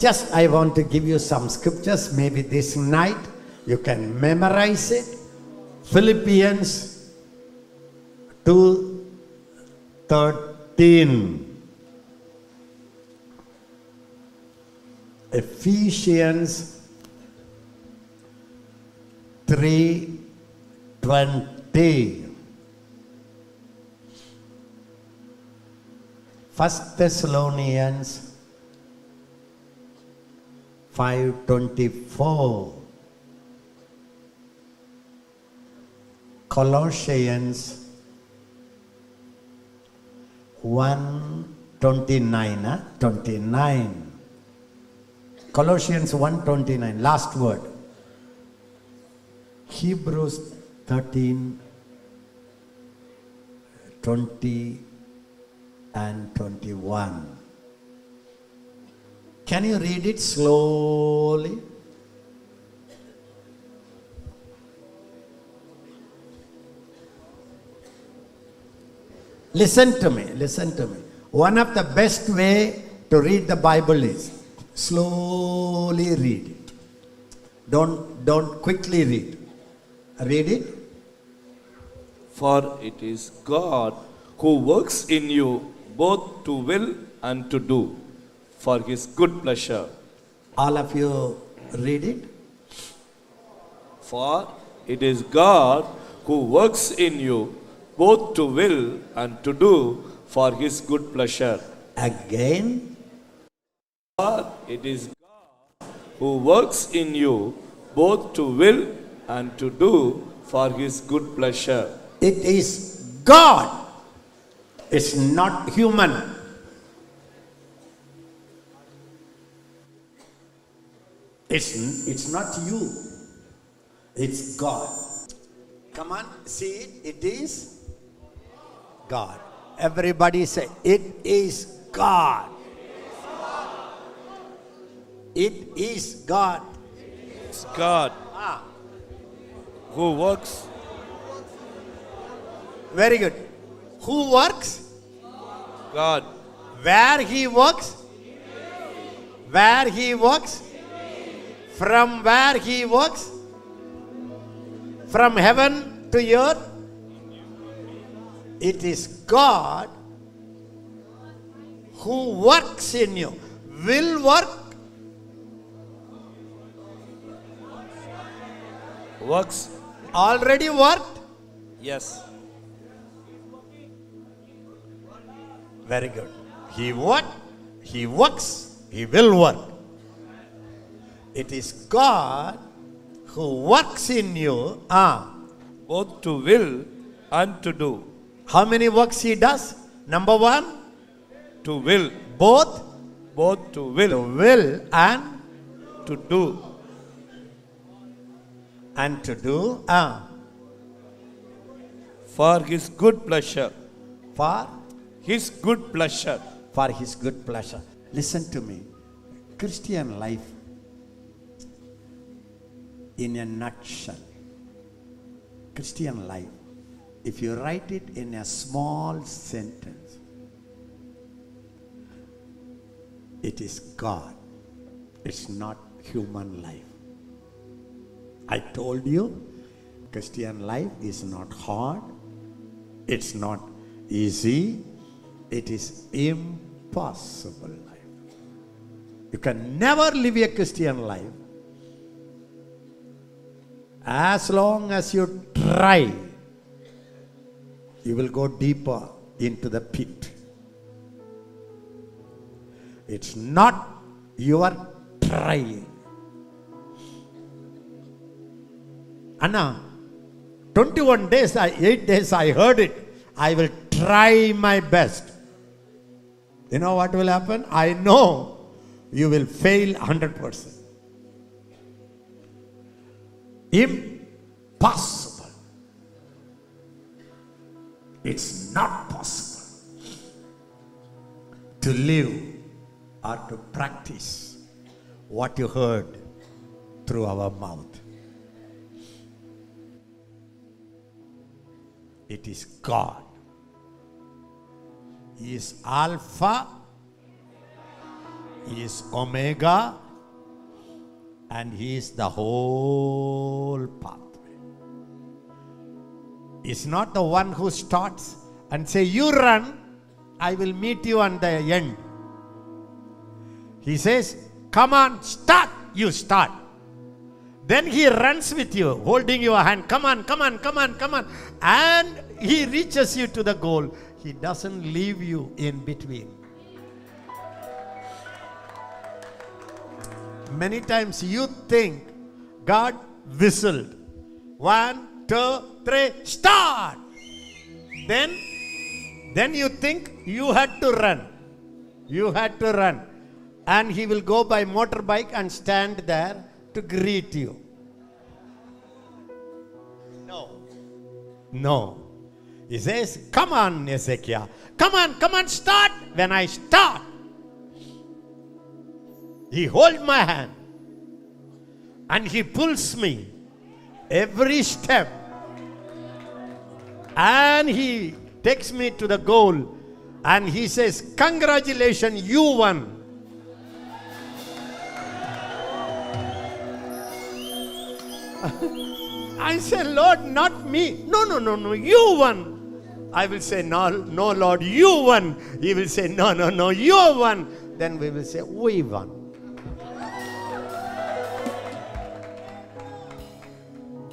Just I want to give you some scriptures. Maybe this night you can memorize it. Philippians 2:13. Ephesians 3:20. 1 Thessalonians 5:24. Colossians 1:29. 29. Colossians 1:29. Last word. Hebrews 13:20 and 21. Can you read it slowly? Listen to me, listen to me. One of the best way to read the Bible is slowly read it. Don't quickly read. Read it. For it is God who works in you both to will and to do for his good pleasure. All of you read it. For it is God who works in you both to will and to do for his good pleasure. Again. For it is God who works in you both to will and to do for his good pleasure. It is God. It's not human. It's not you. It's God. Come on, see it. It is God. Everybody say, it is God. It is God. It's God who works. Very good. Who works? God. Where he works? Where he works? From where he works? From heaven to earth? It is God who works in you. Will work. Works. Already worked. Yes. Very good. He worked. He works. He will work. It is God who works in you. Both to will and to do. How many works he does? Number one, To will. both Both to to will. will and To do. do For his good pleasure. for His good pleasure. his good pleasure. Listen to me. Christian life in a nutshell. Christian life, if you write it in a small sentence, it is God. It's not human life. I told you, Christian life is not hard. It's not easy. It is impossible life. You can never live a Christian life as long as you try. You will go deeper into the pit. It's not your trying. Anna, 21 days, 8 days I heard it. I will try my best. You know what will happen? I know you will fail 100%. Impossible. It's not possible to live or to practice what you heard through our mouth. It is God. He is Alpha. He is Omega, and He is the whole pathway. He's not the one who starts and say, you run, I will meet you on the end. He says, come on, start. You start. Then He runs with you, holding your hand. Come on, come on, come on, come on. And He reaches you to the goal. He doesn't leave you in between. Many times you think God whistled. 1, 2, 3, start. Then you think you had to run. You had to run. And He will go by motorbike and stand there to greet you. No. He says, come on, Ezekiel. Come on, start. When I start, He holds my hand and He pulls me every step, and He takes me to the goal, and He says, congratulations, you won. I say, Lord, not me. No, you won. I will say, no, Lord, you won. He will say, no, you won. Then we will say, we won.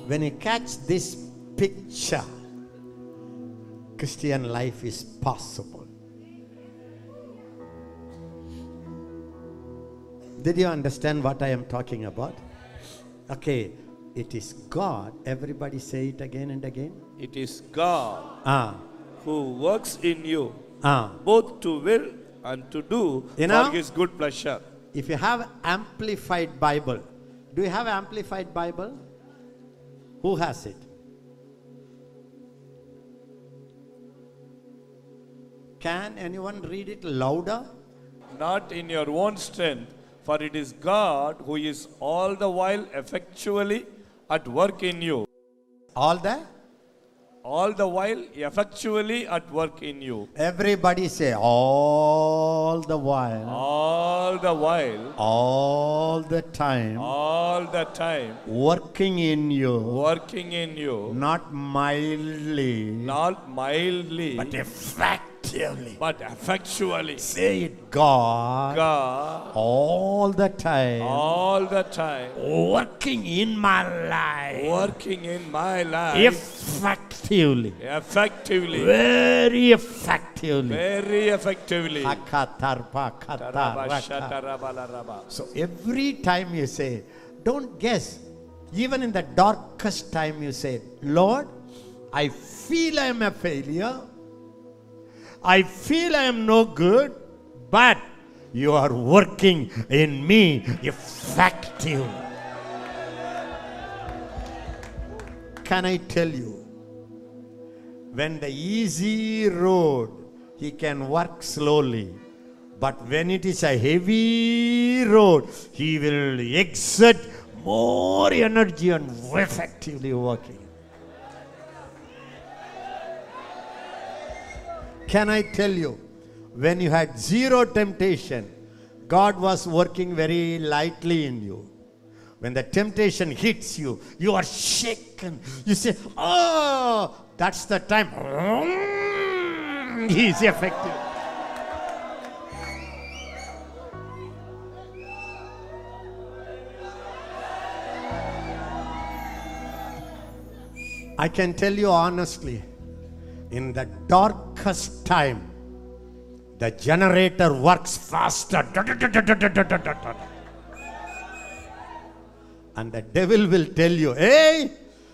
When you catch this picture, Christian life is possible. Did you understand what I am talking about? Okay, it is God. Everybody say it again and again. It is God who works in you, both to will and to do for His good pleasure. If you have Amplified Bible, do you have Amplified Bible? Who has it? Can anyone read it louder? Not in your own strength, for it is God who is all the while effectually at work in you. All the while effectually at work in you. Everybody say, all the while. All the while. All the time. All the time. Working in you. Working in you. Not mildly. Not mildly. But effectively. But effectually. Say it, God. God. All the time. All the time. Working in my life. Working in my life. Effectively. Effectively. Very effectively. Very effectively. So every time you say, don't guess. Even in the darkest time you say, Lord, I feel I am a failure. I feel I am no good, but you are working in me effectively. Can I tell you? When the easy road, He can work slowly. But when it is a heavy road, He will exert more energy and effectively working. Can I tell you, when you had zero temptation, God was working very lightly in you. When the temptation hits you, you are shaken. You say, oh, that's the time. He is effective. I can tell you honestly, in the darkest time, the generator works faster. And the devil will tell you, hey,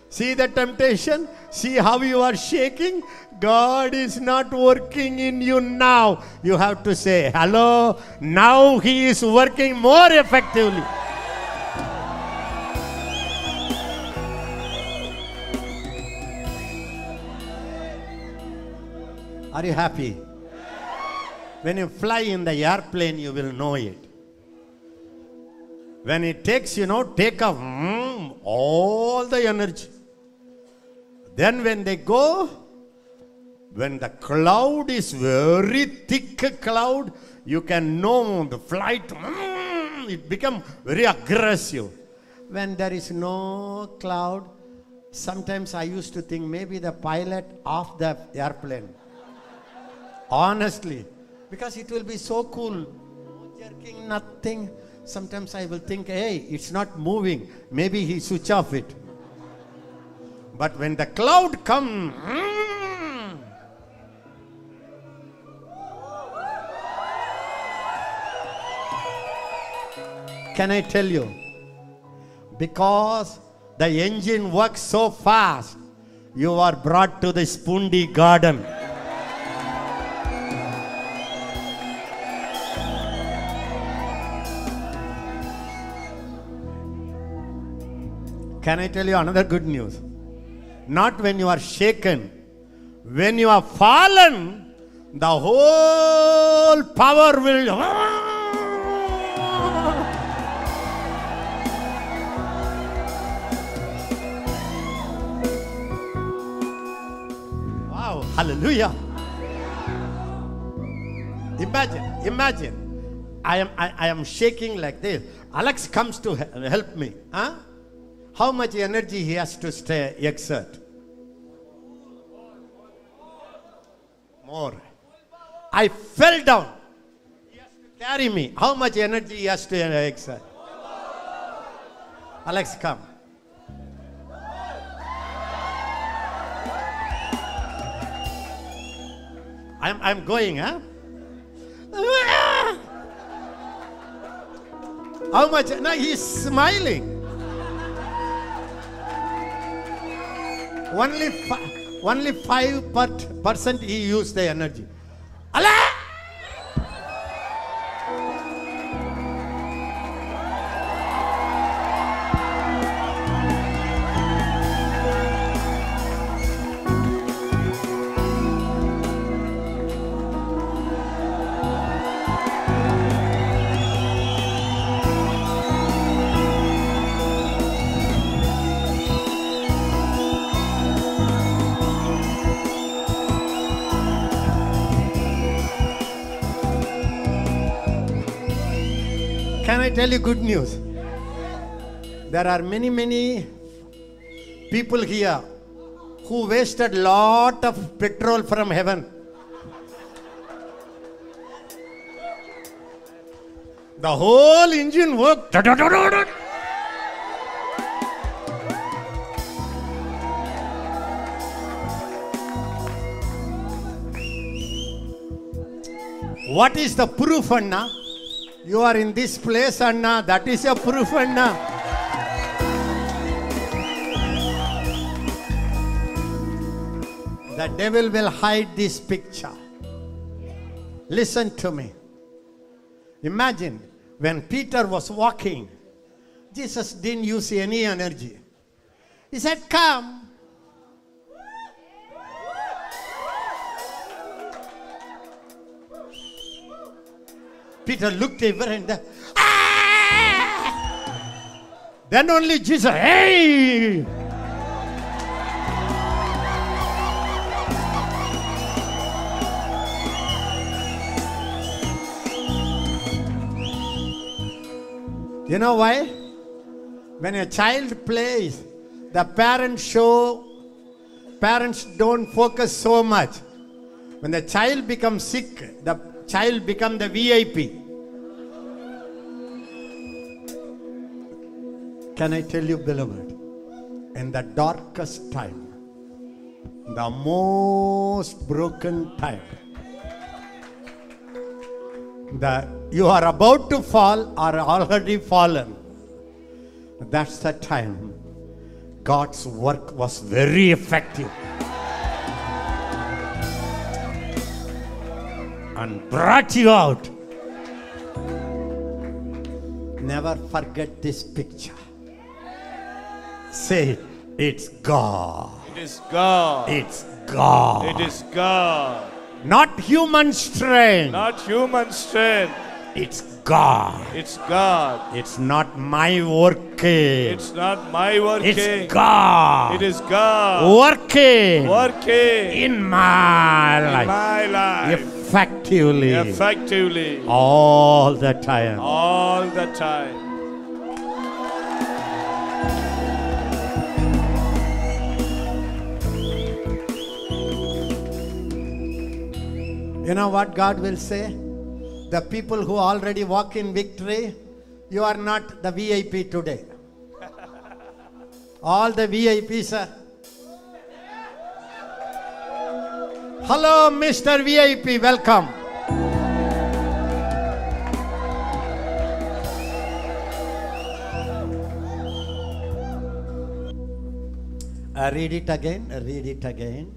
see the temptation? See how you are shaking? God is not working in you now. You have to say, hello, now He is working more effectively. Are you happy? When you fly in the airplane, you will know it. When it takes, take off, all the energy. Then when they go, When the cloud is very thick cloud, you can know the flight, it becomes very aggressive. When there is no cloud, sometimes I used to think maybe the pilot of the airplane. Honestly, because it will be so cool. No jerking, nothing. Sometimes I will think, hey, it's not moving. Maybe he switch off it. But when the cloud comes, can I tell you? Because the engine works so fast, you are brought to the Spundi garden. Can I tell you another good news? Not when you are shaken. When you are fallen, the whole power will... Wow, hallelujah. Imagine. I am shaking like this. Alex comes to help me. Huh? How much energy he has to exert? More. I fell down. He has to carry me. How much energy he has to exert? Alex, come. I'm going, huh? How much? Now he's smiling. Only 5% he used the energy. Allah! Can I tell you good news? There are many people here who wasted lot of petrol from heaven. The whole engine worked. What is the proof, Anna? You are in this place, Anna. That is your proof, Anna. The devil will hide this picture. Listen to me. Imagine when Peter was walking, Jesus didn't use any energy. He said, come. Peter looked over and then only Jesus, hey! You know why? When a child plays, the parents don't focus so much. When the child becomes sick, the child becomes the VIP. Can I tell you, beloved, in the darkest time, the most broken time, that you are about to fall or already fallen, that's the time God's work was very effective and brought you out. Never forget this picture. Say it. It's God. It is God. It's God. It is God. Not human strength. Not human strength. It's God. It's God. It's not my working. It's not my working. It's God. It is God Working working in my in life. my life Effectively. effectively All the time. all the time. You know what God will say? The people who already walk in victory, you are not the VIP today. All the VIPs are. Hello, Mr. VIP, welcome. Read it again, read it again.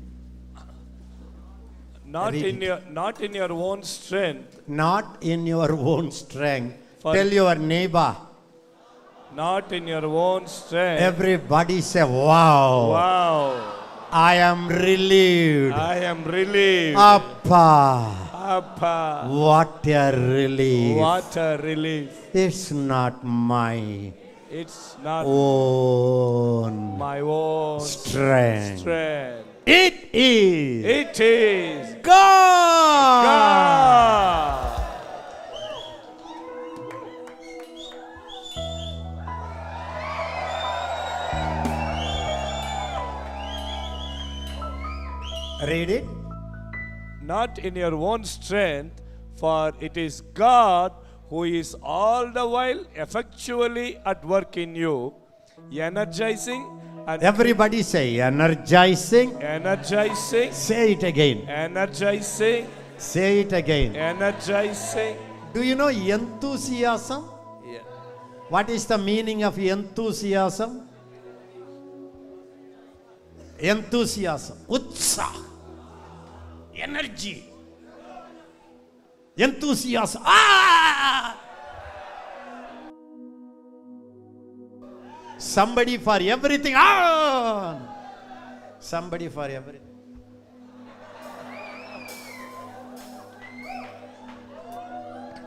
Not Read in your own strength, Not in your own strength. For- Tell your neighbor. not in your own strength. Everybody say, wow. Wow. I am relieved. I am relieved. Appa. Appa. What a relief. What a relief. It's not my It's not own my own strength. strength. It is It is God. God. Read it. Not in your own strength, for it is God who is all the while effectually at work in you, energizing and Everybody say energizing. energizing, Say it again. energizing, Say it again. energizing. Do you know enthusiasm? Yeah. What is the meaning of enthusiasm? Enthusiasm. Utsaha. Energy. Enthusiasm. Ah! Somebody for everything. Ah! Somebody for everything.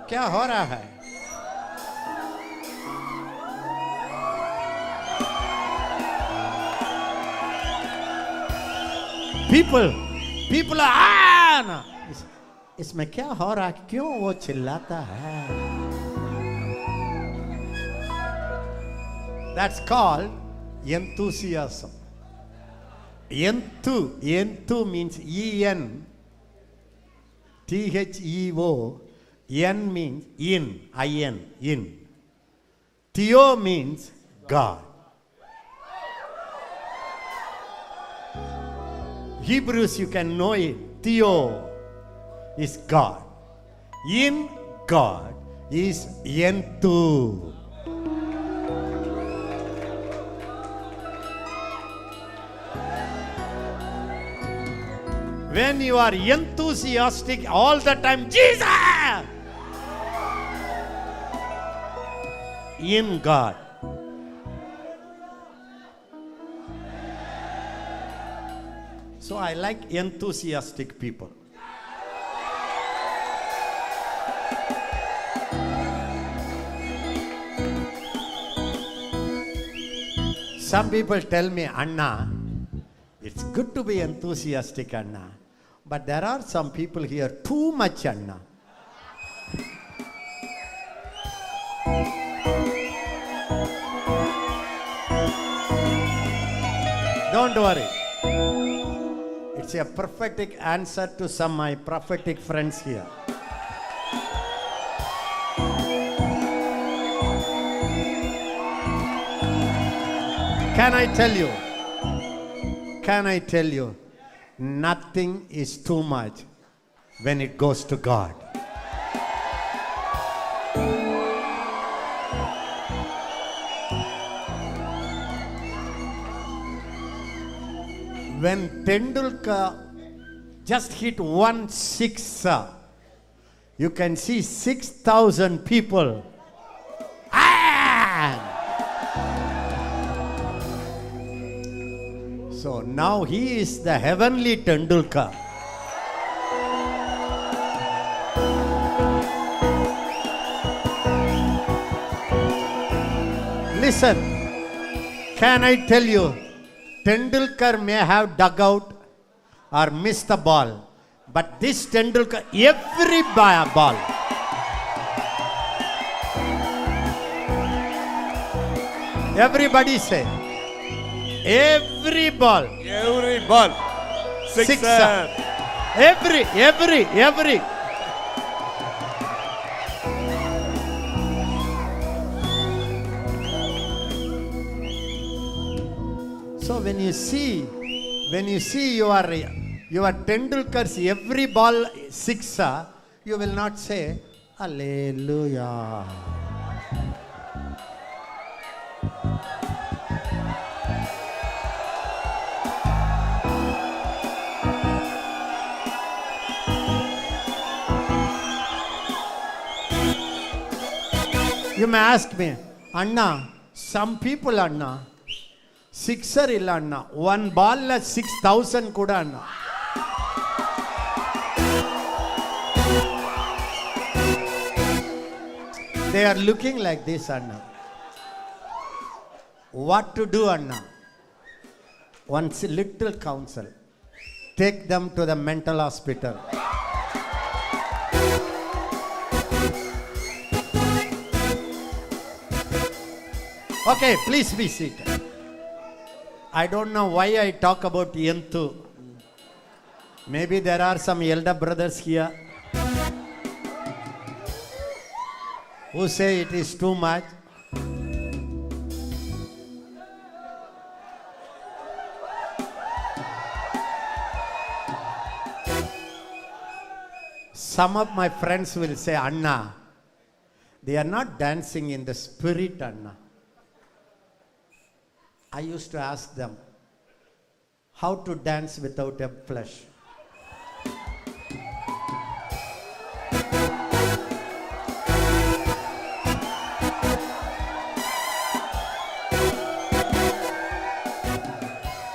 क्या हो रहा है? People are ना इसमें क्या हो रहा है? क्यों वो चिल्लाता है? That's called enthusiasm. Enthu means E-N. T-H-E-O. N means in. I-N. In. Theo means God. Hebrews, you can know it. Theo is God. In God is Enthu. When you are enthusiastic all the time, Jesus! In God. So I like enthusiastic people. Some people tell me, Anna, it's good to be enthusiastic, Anna. But there are some people here too much, Anna. Don't worry. It's a prophetic answer to some of my prophetic friends here. Can I tell you? Can I tell you? Nothing is too much when it goes to God. When Tendulkar just hit 1-6, you can see 6,000 people. Ah! So now he is the heavenly Tendulkar. Listen, can I tell you, Tendulkar may have dug out or missed the ball, but this Tendulkar, every ball. Everybody say, every ball. Every ball. Sixer. Every. So when you see your Tendulkar's every ball sixer, you will not say, Hallelujah. You may ask me, Anna, some people, Anna, sixer illa Anna, one ball la 6,000 kuda Anna. They are looking like this, Anna. What to do, Anna? One little counsel. Take them to the mental hospital. Okay, please be seated. I don't know why I talk about Yentu. Maybe there are some elder brothers here who say it is too much. Some of my friends will say, Anna, they are not dancing in the spirit, Anna. I used to ask them how to dance without a flesh.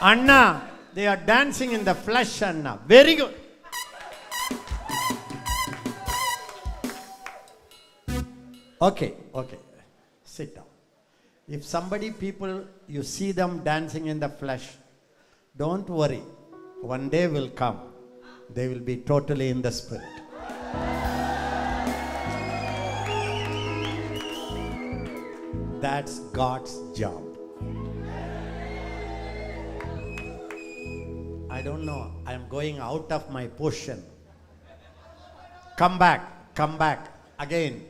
Anna, they are dancing in the flesh, Anna. Very good. Okay. Sit down. If people, you see them dancing in the flesh, don't worry. One day will come. They will be totally in the spirit. That's God's job. I don't know. I am going out of my position. Come back again.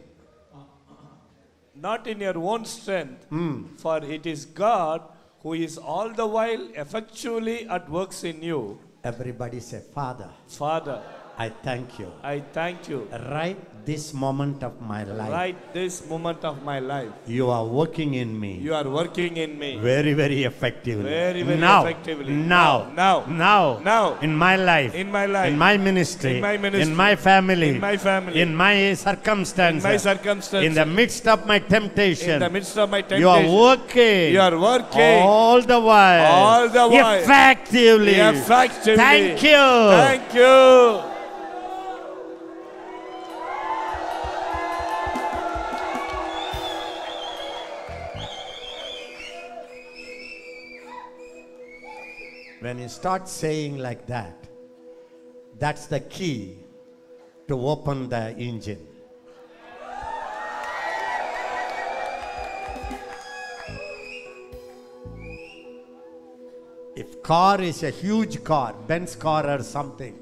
Not in your own strength, for it is God who is all the while effectually at works in you. Everybody say, Father, Father, I thank you. I thank you. Right this moment of my life. Right this moment of my life. You are working in me. You are working in me. Very, very effectively. Very, very now, effectively. Now. In my life. In my life. In my ministry. In my ministry. In my family. In my family. In my circumstances. In my circumstances. In the midst of my temptation. In the midst of my temptation. You are working. You are working. All the while. All the while. Effectively. Effectively. Thank you. Thank you. When you start saying like that, that's the key to open the engine. If car is a huge car, Benz car or something,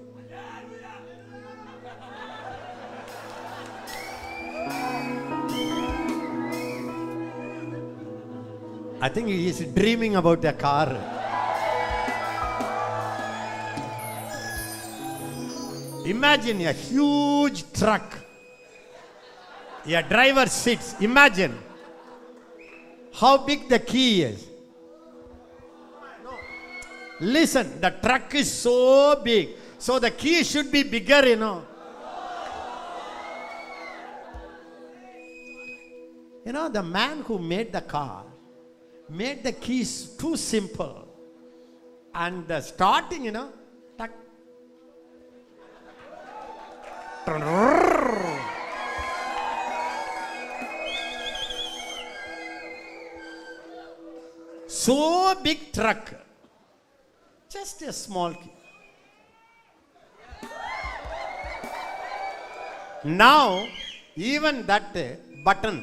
I think he is dreaming about a car. Imagine a huge truck. A driver sits. Imagine how big the key is. Listen, the truck is so big. So the key should be bigger, you know. You know, the man who made the car made the keys too simple. And the starting, you know, tuck. so big truck. Just a small key. Now, even that button.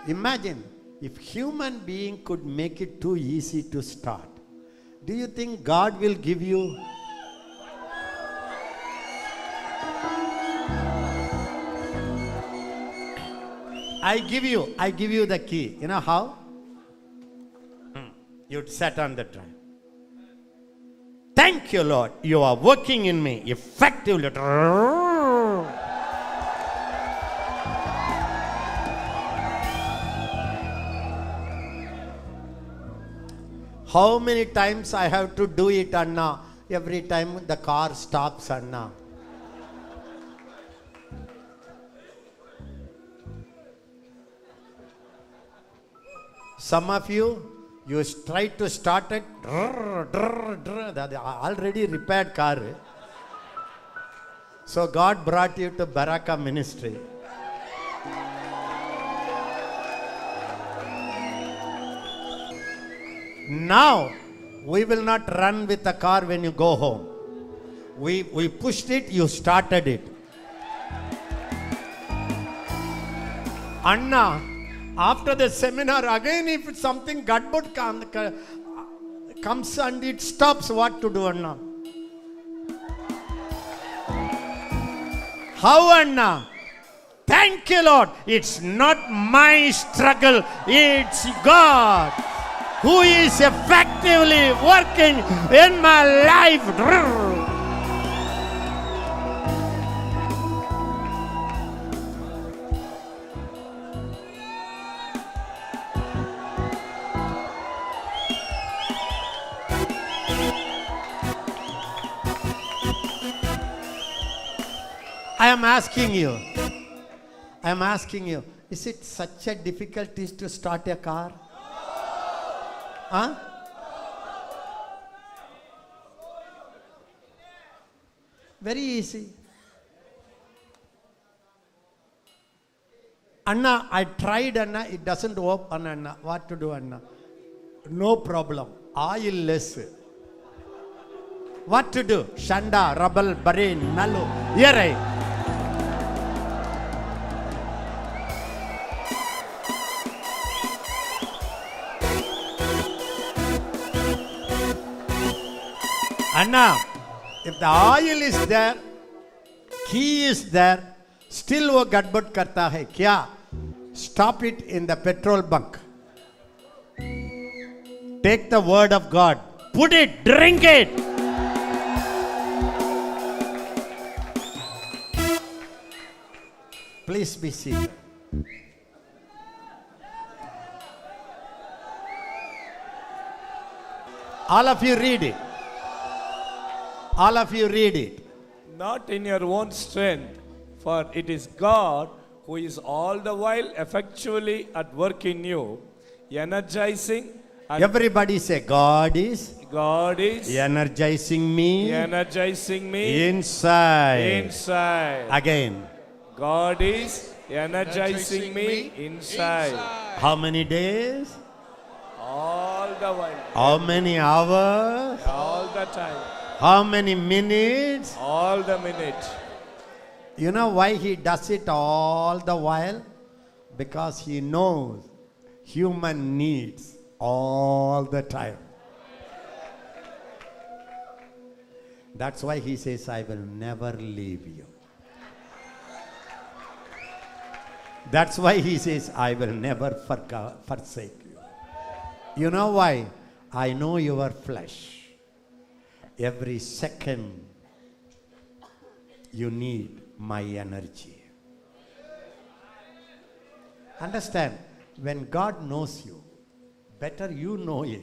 Imagine if human being could make it too easy to start. Do you think God will give you? I give you the key. You know how? You'd set on the drive. Thank you, Lord. You are working in me effectively. How many times I have to do it, Anna? Every time the car stops, Anna. Some of you try to start it, the already repaired car. So God brought you to Baraka ministry. Now, we will not run with the car when you go home. We pushed it, you started it. Anna, after the seminar, again if something gadbud comes and it stops, what to do, Anna? How, Anna? Thank you, Lord. It's not my struggle, it's God who is effectively working in my life. I am asking you, is it such a difficulty to start a car? Huh? Very easy. Anna, I tried, Anna, it doesn't open, Anna. What to do, Anna? No problem. Oil-less. What to do? Shanda, Rabal, Bahrain, Nalu. Here. Anna, if the oil is there, key is there, still wo gadbad karta hai, kya? Stop it in the petrol bunk. Take the word of God, put it, drink it. Please be seated. All of you read it. All of you read it. Not in your own strength, for it is God who is all the while effectually at work in you, energizing. And everybody say, God is energizing me inside. Again. God is energizing me inside. How many days? All the while. How many hours? All the time. How many minutes? All the minute. You know why he does it all the while? Because he knows human needs all the time. That's why he says, I will never leave you. That's why he says, I will never forsake you. You know why? I know your flesh. Every second you need my energy. Understand, when God knows you, better you know it.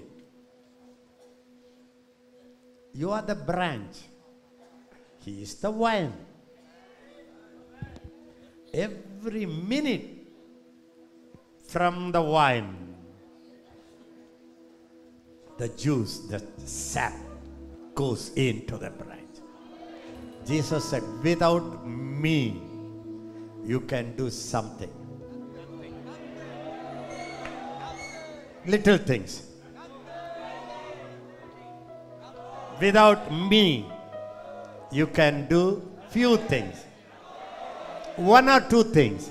You are the branch. He is the vine. Every minute from the vine, the juice, the sap goes into the branch. Jesus said, without me, you can do something. little things. Without me, you can do few things. One or two things.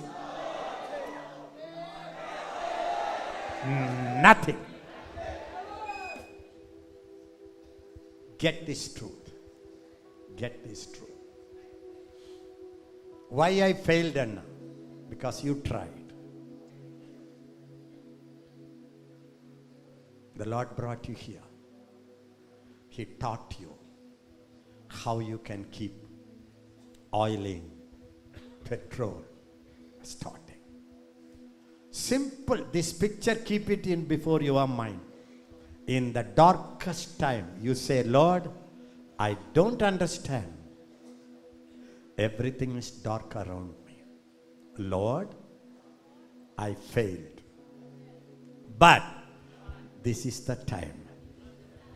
Nothing. Get this truth. Get this truth. Why I failed, Anna? Because you tried. The Lord brought you here. He taught you how you can keep oiling, petrol, starting. Simple. This picture, keep it in before your mind. In the darkest time, you say, Lord, I don't understand. Everything is dark around me. Lord, I failed. But this is the time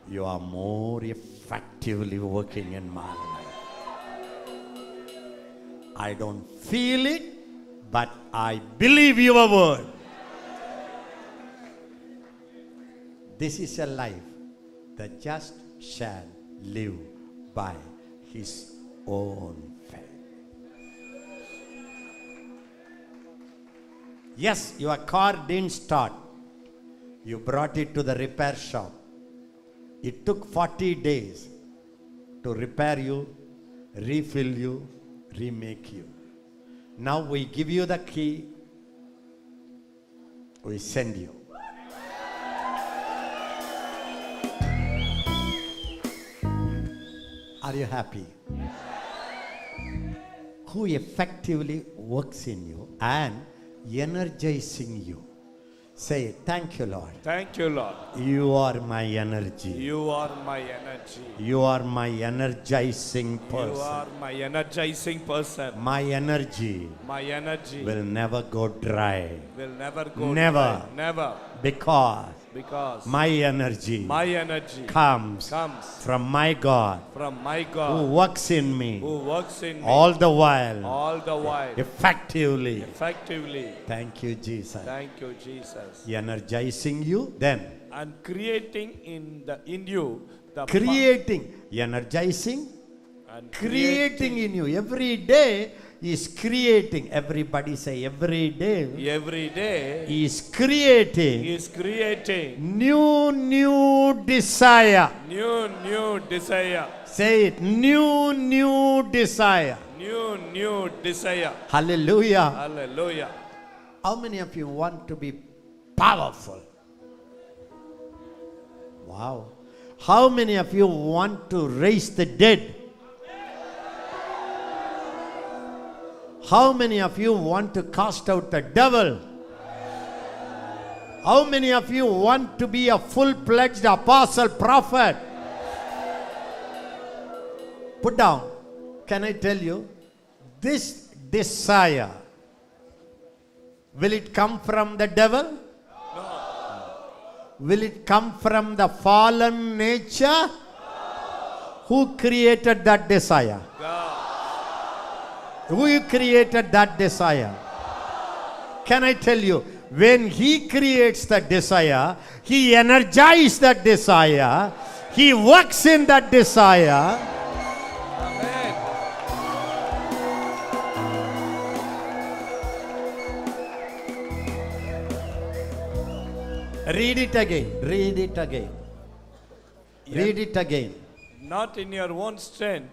you are more effectively working in my life. I don't feel it, but I believe your word. This is a life the just shall live by his own faith. Yes, your car didn't start. You brought it to the repair shop. It took 40 days to repair you, refill you, remake you. Now we give you the key, we send you. Are you happy? Who effectively works in you and energizing you. Say, thank you, Lord. Thank you, Lord. You are my energy. You are my energy. You are my energizing person. You are my energizing person. My energy My energy will never go dry. will never go Never. dry. Never. Because Because my energy my energy comes from my God from my who God works in me who works in me all the while effectively. effectively. Thank you, Jesus. Thank you, Jesus. Energizing you, then And creating in you the creating, energizing, and creating in you. Every day is creating. Everybody say, every day every day is creating is creating new desire. new desire. Say it, new desire. New desire. Hallelujah. Hallelujah. How many of you want to be powerful? Wow. How many of you want to raise the dead? How many of you want to cast out the devil? How many of you want to be a full-fledged apostle, prophet? Put down. Can I tell you? This desire, will it come from the devil? Will it come from the fallen nature? Who created that desire? Who created that desire? Can I tell you, when he creates the desire, he energizes that desire, he works in that desire. Read it again. Read it again. Read it again. Not in your own strength,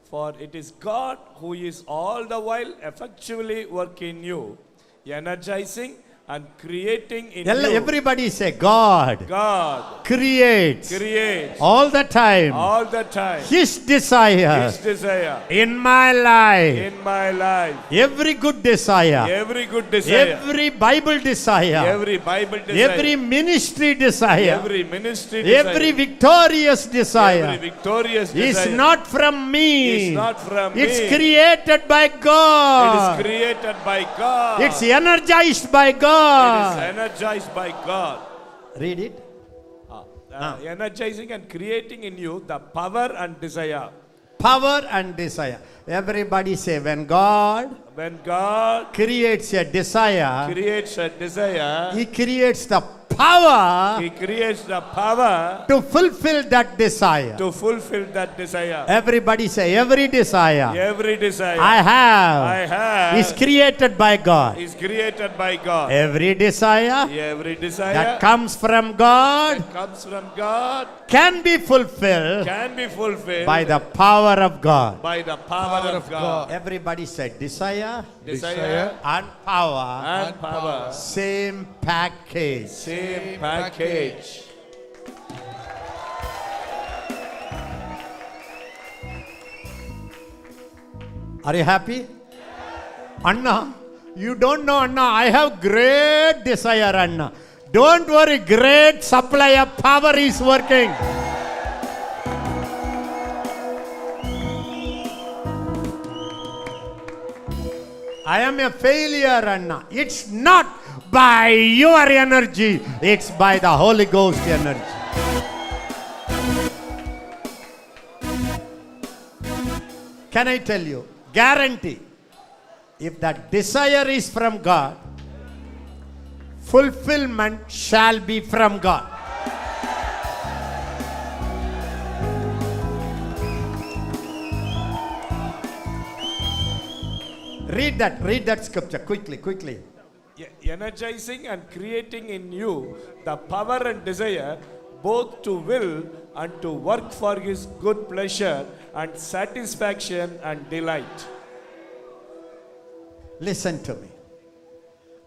for it is God who is all the while effectually working you, energizing and creating in you. Everybody say, God creates all the time His desire in my life. Every good desire, every Bible desire, every ministry desire, every victorious desire is not from me. It's created by God. It's energized by God. It is energized by God. Read it. Energizing and creating in you the power and desire. Power and desire. Everybody say, when God creates a desire, He creates the power He creates the power to fulfill that desire. to fulfill that desire. Everybody say, every desire Every desire I I have have is created by God. is created by God. Every desire Every desire that comes from God that comes from God can be fulfilled can be fulfilled by the power of God. by the power of God. Everybody said desire Desire and power, and power, same package. same package. Are you happy? Anna, you don't know, Anna, I have great desire, Anna. Don't worry, great supply of power is working. I am a failure, Anna. It's not by your energy, it's by the Holy Ghost energy. Can I tell you? Guarantee. If that desire is from God, fulfillment shall be from God. Read that scripture quickly. Energizing and creating in you the power and desire both to will and to work for His good pleasure and satisfaction and delight. Listen to me.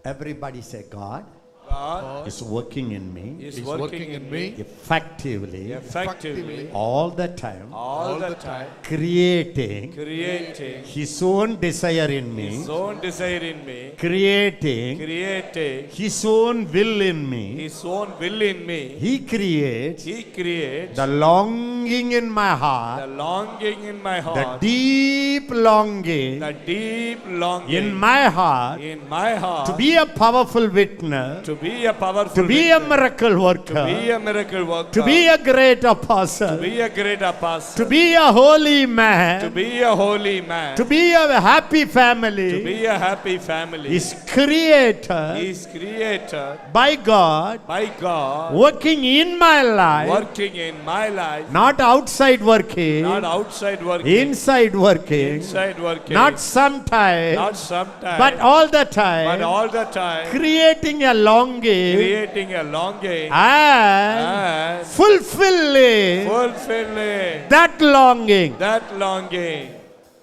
Everybody say, God God is working in me is working in me effectively effectively all the time, all the time, creating creating His own desire in me, His own desire in me, creating creating His own will in me. His own will in me. He creates He creates the longing in my the heart, longing in my the heart, deep longing the deep longing in my heart in my heart to be a powerful witness, to be a powerful to be a witness, miracle to be worker, a miracle worker, to be a great to apostle, be a great apostle, to be a holy to man, be a holy man, to be a happy to family be a happy family is created is created by God, by God, working in my life, working in my life, not outside working, not outside working, inside working, inside working, not sometime, not sometimes, but all the but time, all the time, creating a longing creating a longing and and fulfilling fulfilling that longing. that longing.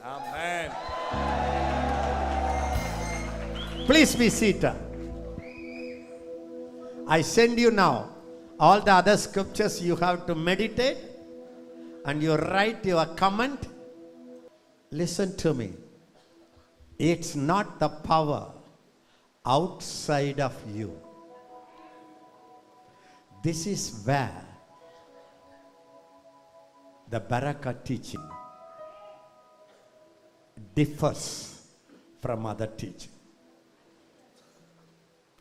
Amen. Please be seated. I send you now all the other scriptures you have to meditate and you write your comment. Listen to me. It's not the power outside of you. This is where the Barakah teaching differs from other teaching.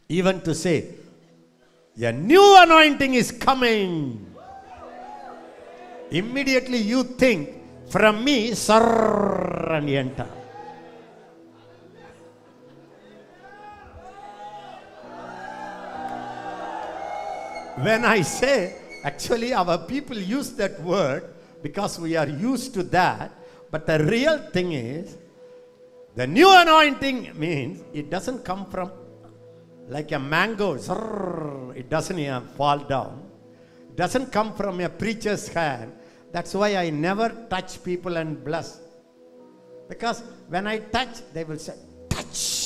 Even to say, a new anointing is coming. Immediately you think, from me, sir, and enter. When I say, actually our people use that word because we are used to that, but the real thing is, the new anointing means it doesn't come from like a mango, it doesn't fall down. It doesn't come from a preacher's hand. That's why I never touch people and bless. Because when I touch, they will say, touch.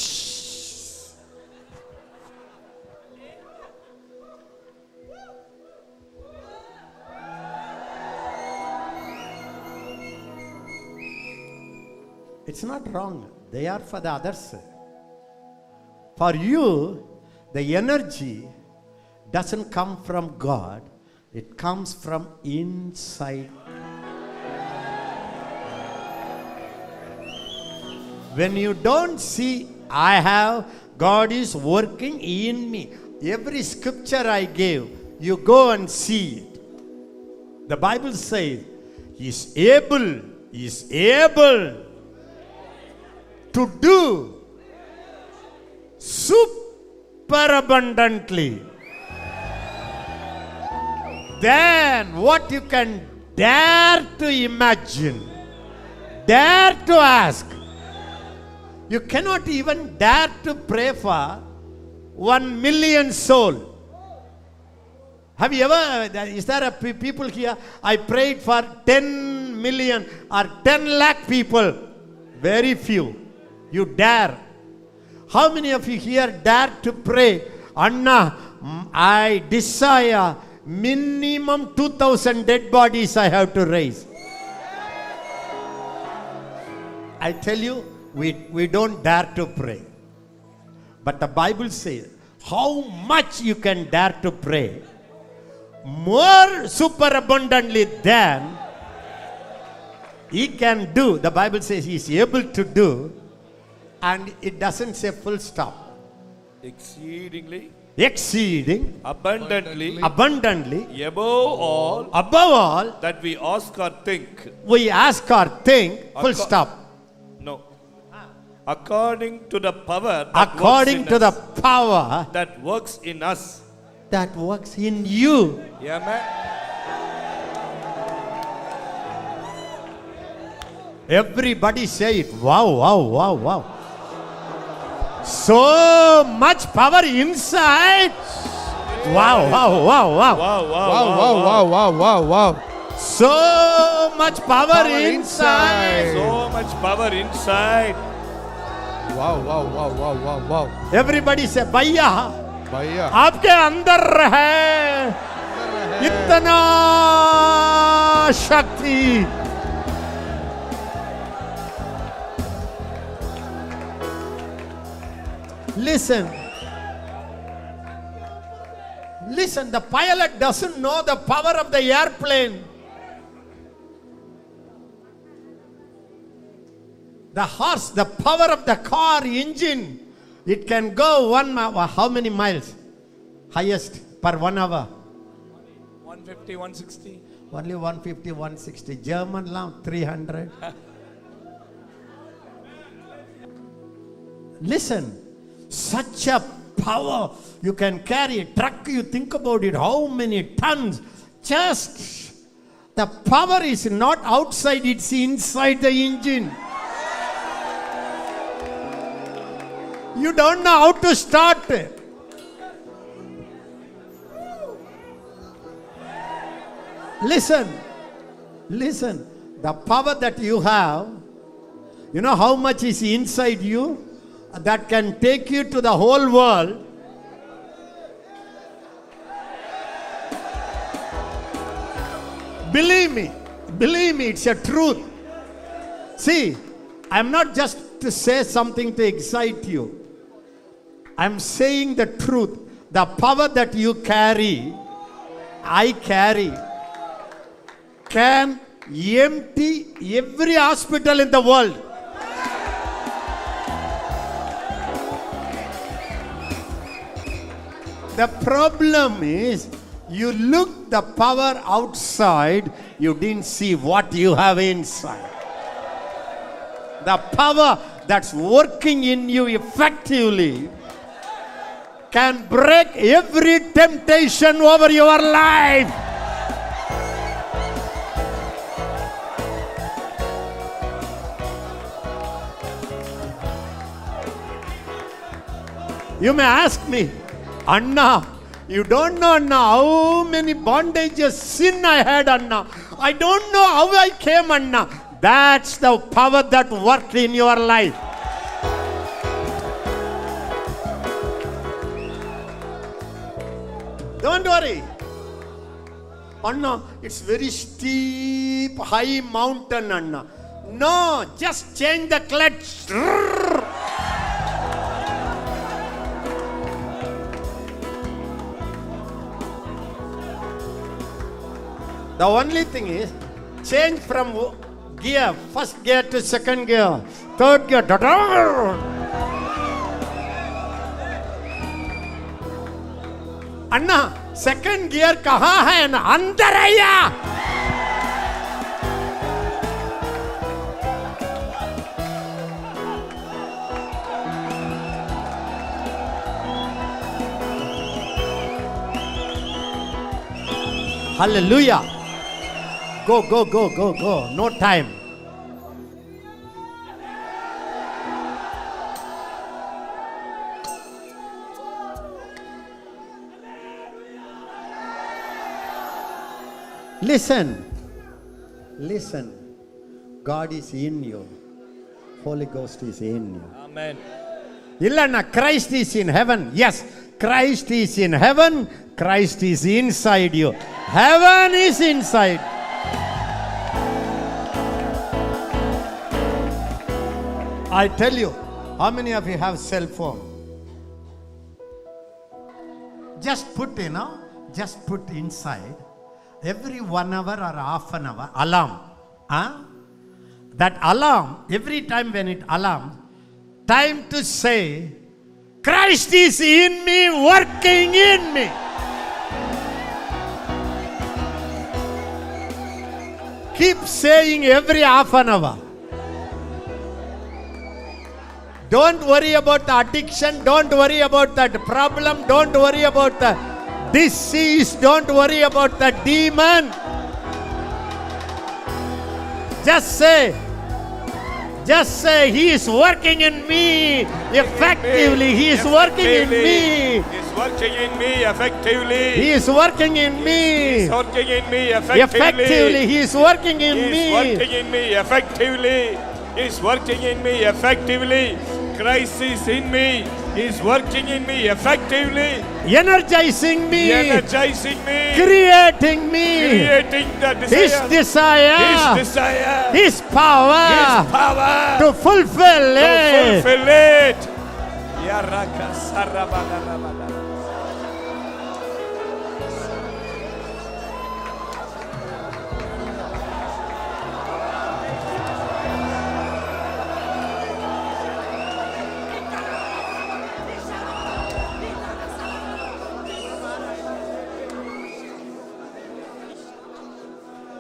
It's not wrong. They are for the others. For you, the energy doesn't come from God. It comes from inside. When you don't see, I have, God is working in me. Every scripture I gave, you go and see it. The Bible says, He is able to do super abundantly than what you can dare to imagine, dare to ask. You cannot even dare to pray for 1 million souls. Have you ever, is there a people here, I prayed for 10 million or 10 lakh people? Very few. You dare. How many of you here dare to pray, Anna, I desire minimum 2,000 dead bodies I have to raise? I tell you, we don't dare to pray. But the Bible says, how much you can dare to pray, more superabundantly than he can do. The Bible says he is able to do, and it doesn't say full stop. Exceedingly, Exceeding, abundantly, above above all that we ask or think. we ask or think, full stop. No. According to the power that According works to in the us. power That works in us. that works in you. Amen. Everybody say it. Wow, wow, wow, wow. So much power inside. Wow, wow, wow, wow. Wow, wow, Wow. So much power Power inside. So much power inside. Wow. Everybody say, भैया भैया आपके अंदर है इतना शक्ति. Listen. Listen, the pilot doesn't know the power of the airplane. The horse, the power of the car engine, it can go 1 mile. How many miles? Highest per 1 hour. 150, 160. Only 150, 160. German lamb, 300. Listen, such a power you can carry. A truck, you think about it, how many tons? Just the power is not outside, it's inside the engine. You don't know how to start. Listen, the power that you have, you know how much is inside you that can take you to the whole world. Believe me, it's a truth. See, I'm not just to say something to excite you. I'm saying the truth. The power that you carry, I carry, can empty every hospital in the world. The problem is, you look the power outside, you didn't see what you have inside. The power that's working in you effectively can break every temptation over your life. You may ask me, Anna, you don't know, Anna, how many bondages, sin I had, Anna. I don't know how I came, Anna. That's the power that worked in your life. Don't worry. Anna, it's very steep, high mountain, Anna. No, just change the clutch. The only thing is, change from gear, first gear to second gear, third gear. Anna second gear कहाँ है ना अंदर है या Hallelujah. Go, go, go, go, go. No time. Listen. Listen. God is in you. Holy Ghost is in you. Amen. Illana, Christ is in heaven. Yes, Christ is in heaven. Christ is inside you. Heaven is inside. I tell you, how many of you have cell phone? Just put, just put inside. Every 1 hour or half an hour, alarm. That alarm, every time when it alarms, time to say, Christ is in me, working in me. Keep saying every half an hour. Don't worry about the addiction. Don't worry about that problem. Don't worry about the disease. Don't worry about the demon. Just say, He is working in me effectively. He is working in me. He is working in me effectively. He is working in me. He is working in me effectively. He is working in He me. is working in me effectively. He is working in me effectively. Christ is in me. He is working in me effectively. Energizing me. Energizing me. Creating me. Creating the His desire. desire. His desire. His power. His power. To fulfill To it. fulfill it. Yaraka sarabagarabaga.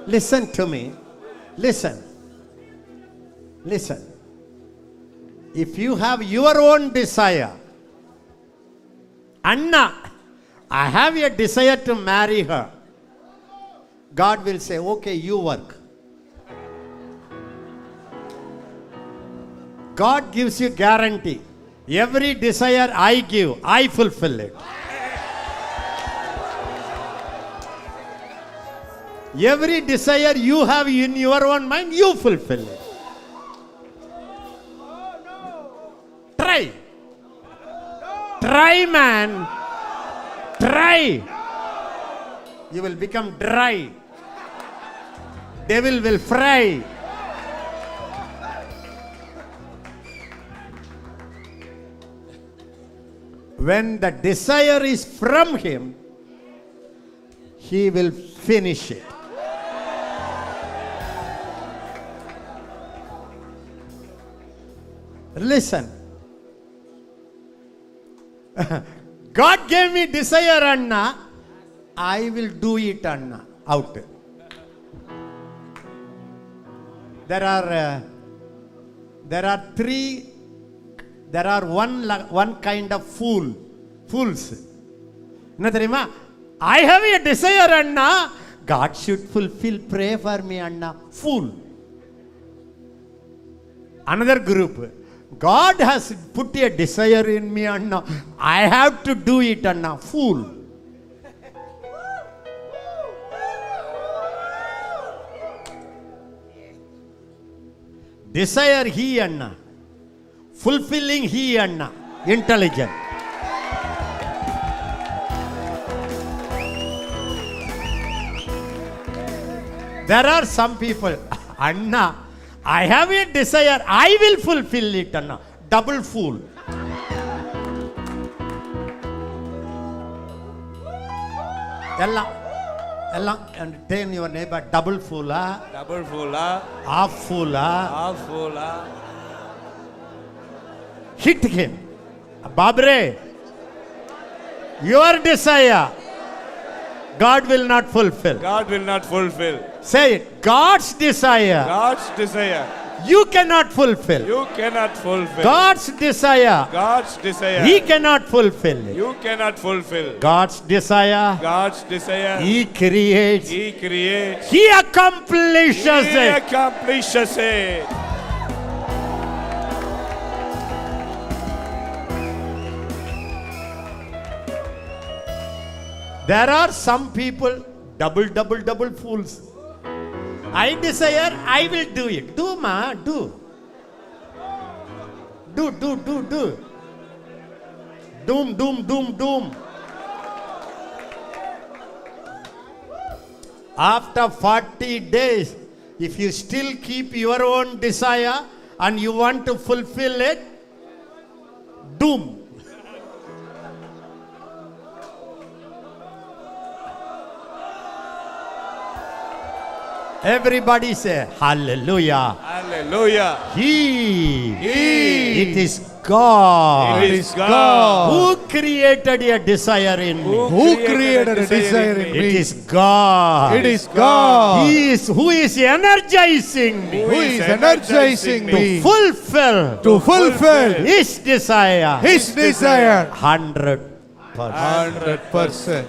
Listen to me. Listen. Listen. If you have your own desire, Anna, I have a desire to marry her. God will say, okay, you work. God gives you guarantee. Every desire I give, I fulfill it. Every desire you have in your own mind, you fulfill it. Try. Try, man. Try. You will become dry. Devil will fry. When the desire is from Him, He will finish it. Listen. God gave me desire, Anna. I will do it, Anna. Out. There are one kind of fools. I have a desire, Anna. God should fulfill. Pray for me, Anna. Fool. Another group. God has put a desire in me, Anna. I have to do it, Anna. Fool. Desire He, Anna. Fulfilling He, Anna. Intelligent. There are some people, Anna, I have a desire, I will fulfill it, Anna. Double fool. And tell your neighbor, double fool, Double fool. half fool, Half fool. hit him. Babre, your desire, God will not fulfill. God will not fulfill. Say it. God's desire, God's desire, you cannot fulfill. you cannot fulfill. God's desire, God's desire, He cannot fulfill it. you cannot fulfill. God's desire, God's desire, He creates. He creates, He accomplishes He it. accomplishes it. There are some people, double fools. I desire, I will do it. Do, ma, do. Do. Doom. After 40 days, if you still keep your own desire and you want to fulfill it, doom. Everybody say hallelujah. Hallelujah. It is God. It is God. Who created a desire in me? Who created a desire in It me? is God. It is God. Who is energizing me Who is energizing to me fulfill to fulfill His desire. His desire 100%. 100%.